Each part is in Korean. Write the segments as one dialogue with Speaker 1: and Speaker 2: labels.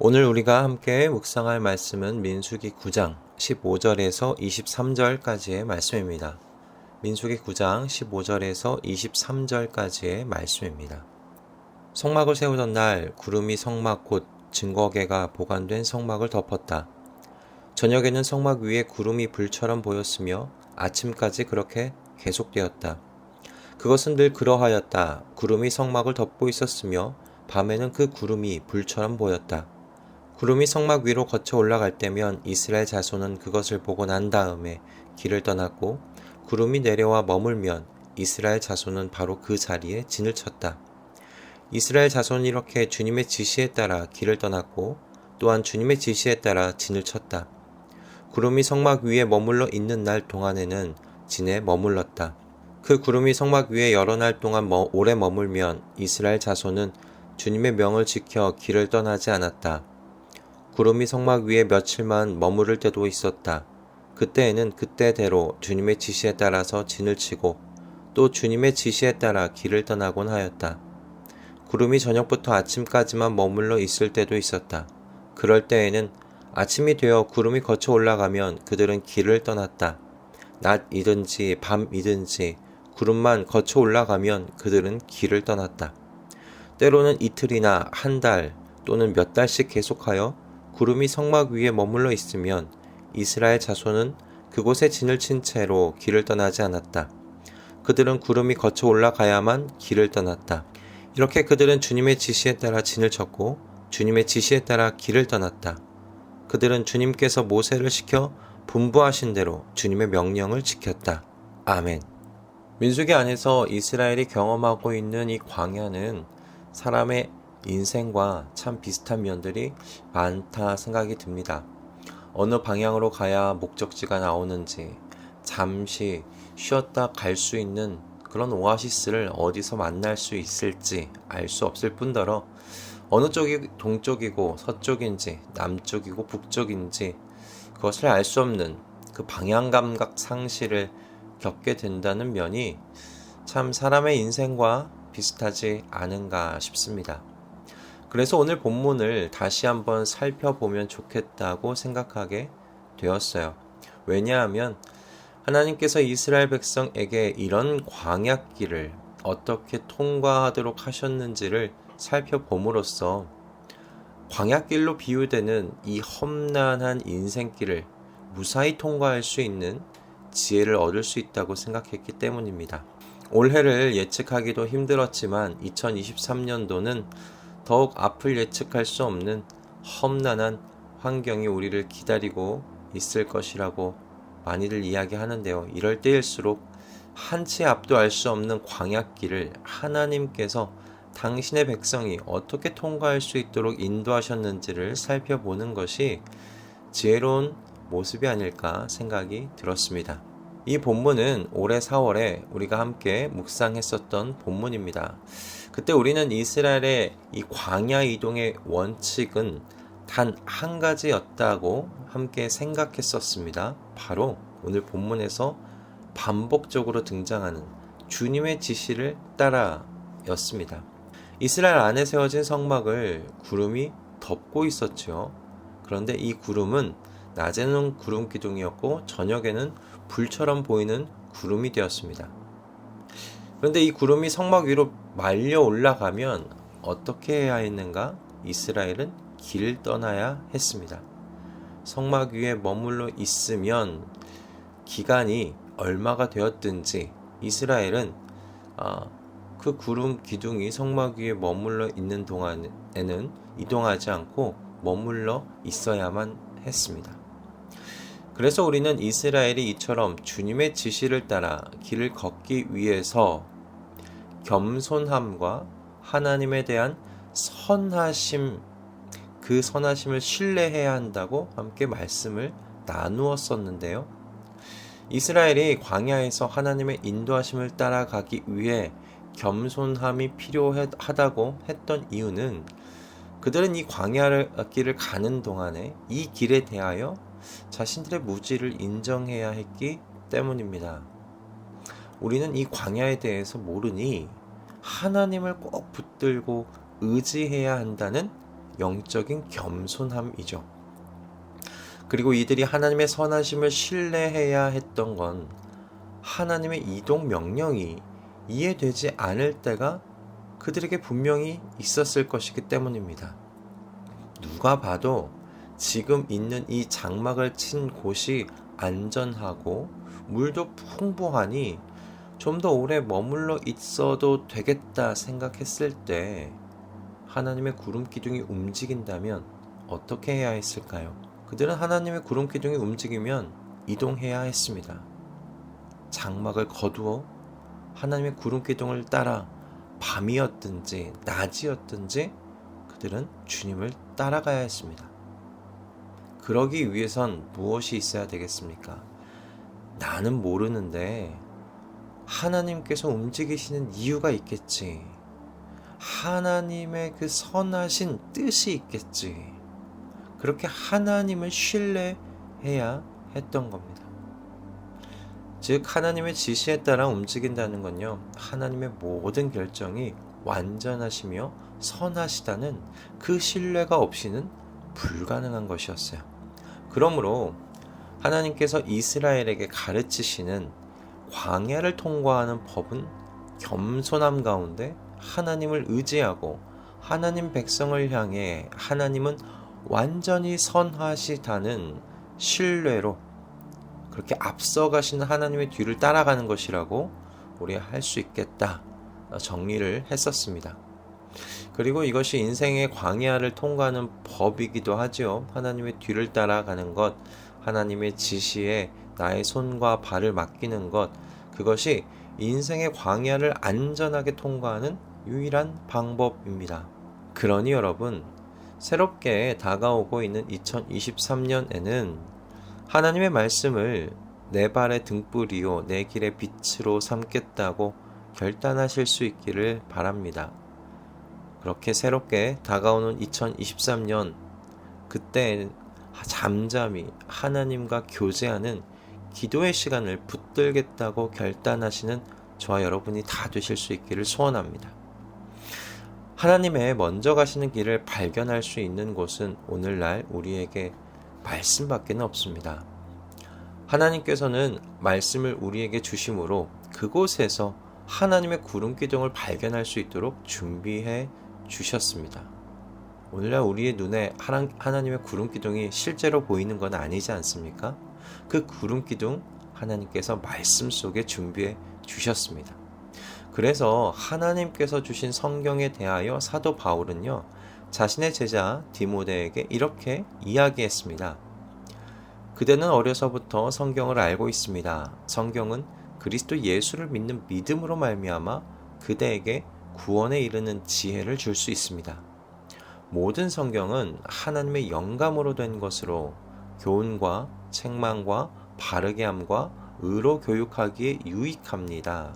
Speaker 1: 오늘 우리가 함께 묵상할 말씀은 민수기 9장 15절에서 23절까지의 말씀입니다. 민수기 9장 15절에서 23절까지의 말씀입니다. 성막을 세우던 날 구름이 성막 곧 증거궤가 보관된 성막을 덮었다. 저녁에는 성막 위에 구름이 불처럼 보였으며 아침까지 그렇게 계속되었다. 그것은 늘 그러하였다. 구름이 성막을 덮고 있었으며 밤에는 그 구름이 불처럼 보였다. 구름이 성막 위로 거쳐 올라갈 때면 이스라엘 자손은 그것을 보고 난 다음에 길을 떠났고, 구름이 내려와 머물면 이스라엘 자손은 바로 그 자리에 진을 쳤다. 이스라엘 자손은 이렇게 주님의 지시에 따라 길을 떠났고, 또한 주님의 지시에 따라 진을 쳤다. 구름이 성막 위에 머물러 있는 날 동안에는 진에 머물렀다. 그 구름이 성막 위에 여러 날 동안 오래 머물면 이스라엘 자손은 주님의 명을 지켜 길을 떠나지 않았다. 구름이 성막 위에 며칠만 머무를 때도 있었다. 그때에는 그때대로 주님의 지시에 따라서 진을 치고 또 주님의 지시에 따라 길을 떠나곤 하였다. 구름이 저녁부터 아침까지만 머물러 있을 때도 있었다. 그럴 때에는 아침이 되어 구름이 거쳐 올라가면 그들은 길을 떠났다. 낮이든지 밤이든지 구름만 거쳐 올라가면 그들은 길을 떠났다. 때로는 이틀이나 한 달 또는 몇 달씩 계속하여 구름이 성막 위에 머물러 있으면 이스라엘 자손은 그곳에 진을 친 채로 길을 떠나지 않았다. 그들은 구름이 거쳐 올라가야만 길을 떠났다. 이렇게 그들은 주님의 지시에 따라 진을 쳤고 주님의 지시에 따라 길을 떠났다. 그들은 주님께서 모세를 시켜 분부하신 대로 주님의 명령을 지켰다. 아멘. 민수기 안에서 이스라엘이 경험하고 있는 이 광야는 사람의 인생과 참 비슷한 면들이 많다 생각이 듭니다. 어느 방향으로 가야 목적지가 나오는지, 잠시 쉬었다 갈 수 있는 그런 오아시스를 어디서 만날 수 있을지 알 수 없을 뿐더러 어느 쪽이 동쪽이고 서쪽인지 남쪽이고 북쪽인지 그것을 알 수 없는 그 방향 감각 상실을 겪게 된다는 면이 참 사람의 인생과 비슷하지 않은가 싶습니다. 그래서 오늘 본문을 다시 한번 살펴보면 좋겠다고 생각하게 되었어요. 왜냐하면 하나님께서 이스라엘 백성에게 이런 광야길을 어떻게 통과하도록 하셨는지를 살펴봄으로써 광야길로 비유되는 이 험난한 인생길을 무사히 통과할 수 있는 지혜를 얻을 수 있다고 생각했기 때문입니다. 올해를 예측하기도 힘들었지만 2023년도는 더욱 앞을 예측할 수 없는 험난한 환경이 우리를 기다리고 있을 것이라고 많이들 이야기하는데요. 이럴 때일수록 한치 앞도 알 수 없는 광야길을 하나님께서 당신의 백성이 어떻게 통과할 수 있도록 인도하셨는지를 살펴보는 것이 지혜로운 모습이 아닐까 생각이 들었습니다. 이 본문은 올해 4월에 우리가 함께 묵상했었던 본문입니다. 그때 우리는 이스라엘의 이 광야 이동의 원칙은 단 한 가지였다고 함께 생각했었습니다. 바로 오늘 본문에서 반복적으로 등장하는 주님의 지시를 따라였습니다. 이스라엘 안에 세워진 성막을 구름이 덮고 있었죠. 그런데 이 구름은 낮에는 구름 기둥이었고 저녁에는 불처럼 보이는 구름이 되었습니다. 그런데 이 구름이 성막 위로 말려 올라가면 어떻게 해야 했는가? 이스라엘은 길을 떠나야 했습니다. 성막 위에 머물러 있으면 기간이 얼마가 되었든지 이스라엘은 그 구름 기둥이 성막 위에 머물러 있는 동안에는 이동하지 않고 머물러 있어야만 했습니다. 그래서 우리는 이스라엘이 이처럼 주님의 지시를 따라 길을 걷기 위해서 겸손함과 하나님에 대한 선하심, 그 선하심을 신뢰해야 한다고 함께 말씀을 나누었었는데요. 이스라엘이 광야에서 하나님의 인도하심을 따라가기 위해 겸손함이 필요하다고 했던 이유는 그들은 이 광야길을 가는 동안에 이 길에 대하여 자신들의 무지를 인정해야 했기 때문입니다. 우리는 이 광야에 대해서 모르니 하나님을 꼭 붙들고 의지해야 한다는 영적인 겸손함이죠. 그리고 이들이 하나님의 선하심을 신뢰해야 했던 건 하나님의 이동 명령이 이해되지 않을 때가 그들에게 분명히 있었을 것이기 때문입니다. 누가 봐도 지금 있는 이 장막을 친 곳이 안전하고 물도 풍부하니 좀 더 오래 머물러 있어도 되겠다 생각했을 때 하나님의 구름 기둥이 움직인다면 어떻게 해야 했을까요? 그들은 하나님의 구름 기둥이 움직이면 이동해야 했습니다. 장막을 거두어 하나님의 구름 기둥을 따라 밤이었든지 낮이었든지 그들은 주님을 따라가야 했습니다. 그러기 위해선 무엇이 있어야 되겠습니까? 나는 모르는데 하나님께서 움직이시는 이유가 있겠지. 하나님의 그 선하신 뜻이 있겠지. 그렇게 하나님을 신뢰해야 했던 겁니다. 즉 하나님의 지시에 따라 움직인다는 건요, 하나님의 모든 결정이 완전하시며 선하시다는 그 신뢰가 없이는 불가능한 것이었어요. 그러므로 하나님께서 이스라엘에게 가르치시는 광야를 통과하는 법은 겸손함 가운데 하나님을 의지하고 하나님 백성을 향해 하나님은 완전히 선하시다는 신뢰로 그렇게 앞서가시는 하나님의 뒤를 따라가는 것이라고 우리 할 수 있겠다 정리를 했었습니다. 그리고 이것이 인생의 광야를 통과하는 법이기도 하지요. 하나님의 뒤를 따라가는 것, 하나님의 지시에 나의 손과 발을 맡기는 것, 그것이 인생의 광야를 안전하게 통과하는 유일한 방법입니다. 그러니 여러분, 새롭게 다가오고 있는 2023년에는 하나님의 말씀을 내 발의 등불이요 내 길의 빛으로 삼겠다고 결단하실 수 있기를 바랍니다. 그렇게 새롭게 다가오는 2023년, 그때 잠잠히 하나님과 교제하는 기도의 시간을 붙들겠다고 결단하시는 저와 여러분이 다 되실 수 있기를 소원합니다. 하나님의 먼저 가시는 길을 발견할 수 있는 곳은 오늘날 우리에게 말씀밖에 없습니다. 하나님께서는 말씀을 우리에게 주심으로 그곳에서 하나님의 구름 기둥을 발견할 수 있도록 준비해 주셨습니다. 오늘날 우리의 눈에 하나님의 구름 기둥이 실제로 보이는 건 아니지 않습니까? 그 구름 기둥 하나님께서 말씀 속에 준비해 주셨습니다. 그래서 하나님께서 주신 성경에 대하여 사도 바울은요, 자신의 제자 디모데에게 이렇게 이야기했습니다. 그대는 어려서부터 성경을 알고 있습니다. 성경은 그리스도 예수를 믿는 믿음으로 말미암아 그대에게 구원에 이르는 지혜를 줄 수 있습니다. 모든 성경은 하나님의 영감으로 된 것으로 교훈과 책망과 바르게 함과 의로 교육하기에 유익합니다.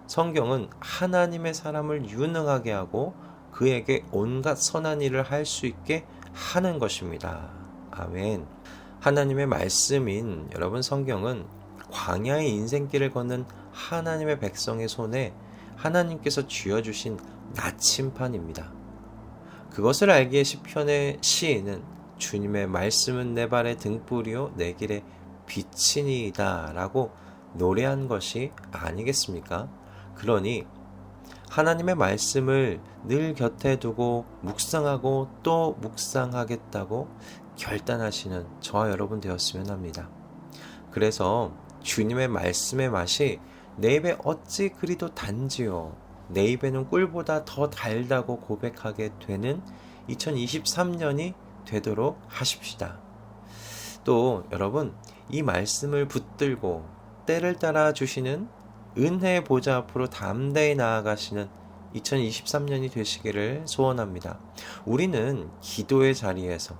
Speaker 1: 성경은 하나님의 사람을 유능하게 하고 그에게 온갖 선한 일을 할 수 있게 하는 것입니다. 아멘. 하나님의 말씀인 여러분 성경은 광야의 인생길을 걷는 하나님의 백성의 손에 하나님께서 쥐어주신 나침판입니다. 그것을 알기에 시편의 시인은 주님의 말씀은 내 발의 등불이요 내 길의 빛이니이다 라고 노래한 것이 아니겠습니까? 그러니 하나님의 말씀을 늘 곁에 두고 묵상하고 또 묵상하겠다고 결단하시는 저와 여러분 되었으면 합니다. 그래서 주님의 말씀의 맛이 내 입에 어찌 그리도 단지요 내 입에는 꿀보다 더 달다고 고백하게 되는 2023년이 되도록 하십시다. 또 여러분, 이 말씀을 붙들고 때를 따라 주시는 은혜의 보좌 앞으로 담대히 나아가시는 2023년이 되시기를 소원합니다. 우리는 기도의 자리에서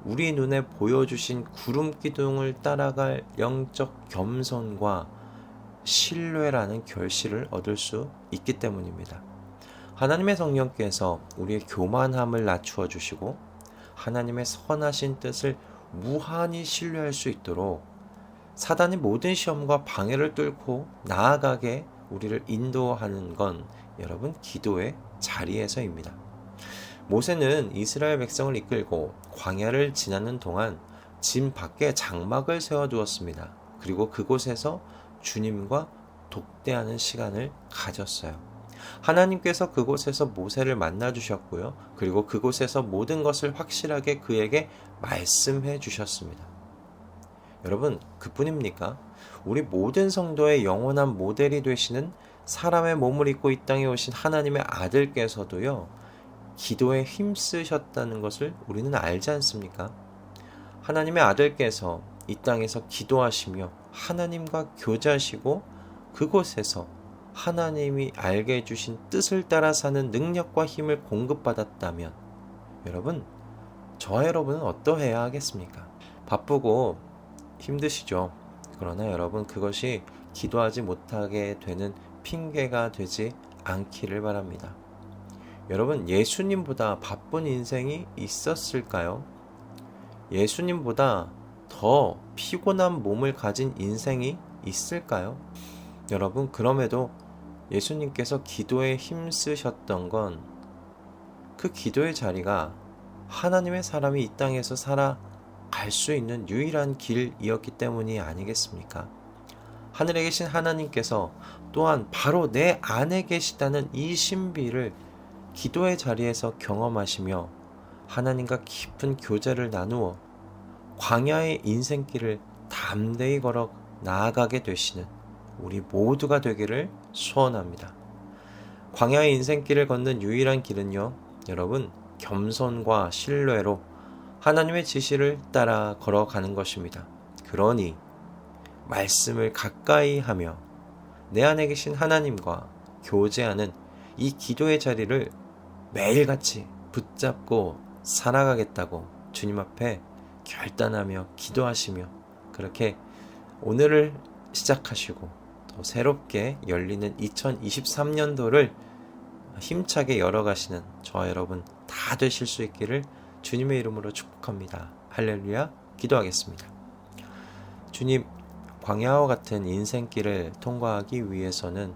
Speaker 1: 우리 눈에 보여주신 구름 기둥을 따라갈 영적 겸손과 신뢰라는 결실을 얻을 수 있기 때문입니다. 하나님의 성령께서 우리의 교만함을 낮추어 주시고 하나님의 선하신 뜻을 무한히 신뢰할 수 있도록 사단이 모든 시험과 방해를 뚫고 나아가게 우리를 인도하는 건 여러분 기도의 자리에서입니다. 모세는 이스라엘 백성을 이끌고 광야를 지나는 동안 진 밖에 장막을 세워두었습니다. 그리고 그곳에서 주님과 독대하는 시간을 가졌어요. 하나님께서 그곳에서 모세를 만나 주셨고요. 그리고 그곳에서 모든 것을 확실하게 그에게 말씀해 주셨습니다. 여러분, 그뿐입니까? 우리 모든 성도의 영원한 모델이 되시는 사람의 몸을 입고 이 땅에 오신 하나님의 아들께서도요, 기도에 힘쓰셨다는 것을 우리는 알지 않습니까? 하나님의 아들께서 이 땅에서 기도하시며 하나님과 교제하시고 그곳에서 하나님이 알게 해주신 뜻을 따라 사는 능력과 힘을 공급받았다면 여러분, 저와 여러분은 어떠해야 하겠습니까? 바쁘고 힘드시죠? 그러나 여러분, 그것이 기도하지 못하게 되는 핑계가 되지 않기를 바랍니다. 여러분, 예수님보다 바쁜 인생이 있었을까요? 예수님보다 더 피곤한 몸을 가진 인생이 있을까요? 여러분, 그럼에도 예수님께서 기도에 힘쓰셨던 건 그 기도의 자리가 하나님의 사람이 이 땅에서 살아갈 수 있는 유일한 길이었기 때문이 아니겠습니까? 하늘에 계신 하나님께서 또한 바로 내 안에 계시다는 이 신비를 기도의 자리에서 경험하시며 하나님과 깊은 교제를 나누어 광야의 인생길을 담대히 걸어 나아가게 되시는 우리 모두가 되기를 소원합니다. 광야의 인생길을 걷는 유일한 길은요, 여러분, 겸손과 신뢰로 하나님의 지시를 따라 걸어가는 것입니다. 그러니 말씀을 가까이 하며 내 안에 계신 하나님과 교제하는 이 기도의 자리를 매일같이 붙잡고 살아가겠다고 주님 앞에 결단하며 기도하시며 그렇게 오늘을 시작하시고 또 새롭게 열리는 2023년도를 힘차게 열어가시는 저와 여러분 다 되실 수 있기를 주님의 이름으로 축복합니다. 할렐루야. 기도하겠습니다. 주님, 광야와 같은 인생길을 통과하기 위해서는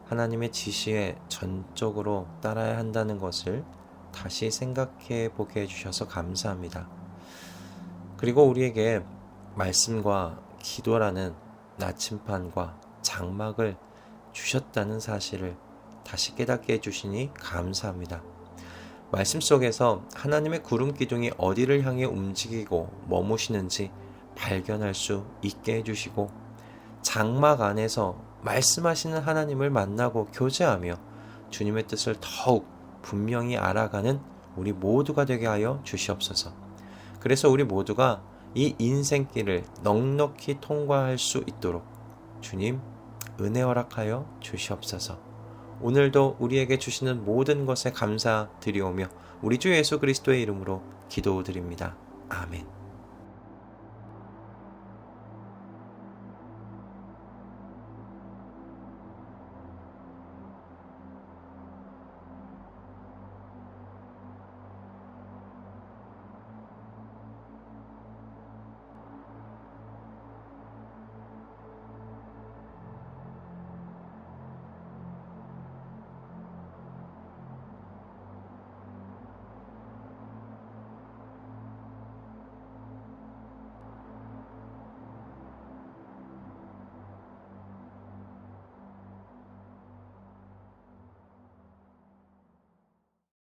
Speaker 1: 하나님의 지시에 전적으로 따라야 한다는 것을 다시 생각해 보게 해주셔서 감사합니다. 그리고 우리에게 말씀과 기도라는 나침판과 장막을 주셨다는 사실을 다시 깨닫게 해주시니 감사합니다. 말씀 속에서 하나님의 구름 기둥이 어디를 향해 움직이고 머무시는지 발견할 수 있게 해주시고 장막 안에서 말씀하시는 하나님을 만나고 교제하며 주님의 뜻을 더욱 분명히 알아가는 우리 모두가 되게 하여 주시옵소서. 그래서 우리 모두가 이 인생길을 넉넉히 통과할 수 있도록 주님 은혜 허락하여 주시옵소서. 오늘도 우리에게 주시는 모든 것에 감사드리오며 우리 주 예수 그리스도의 이름으로 기도드립니다. 아멘.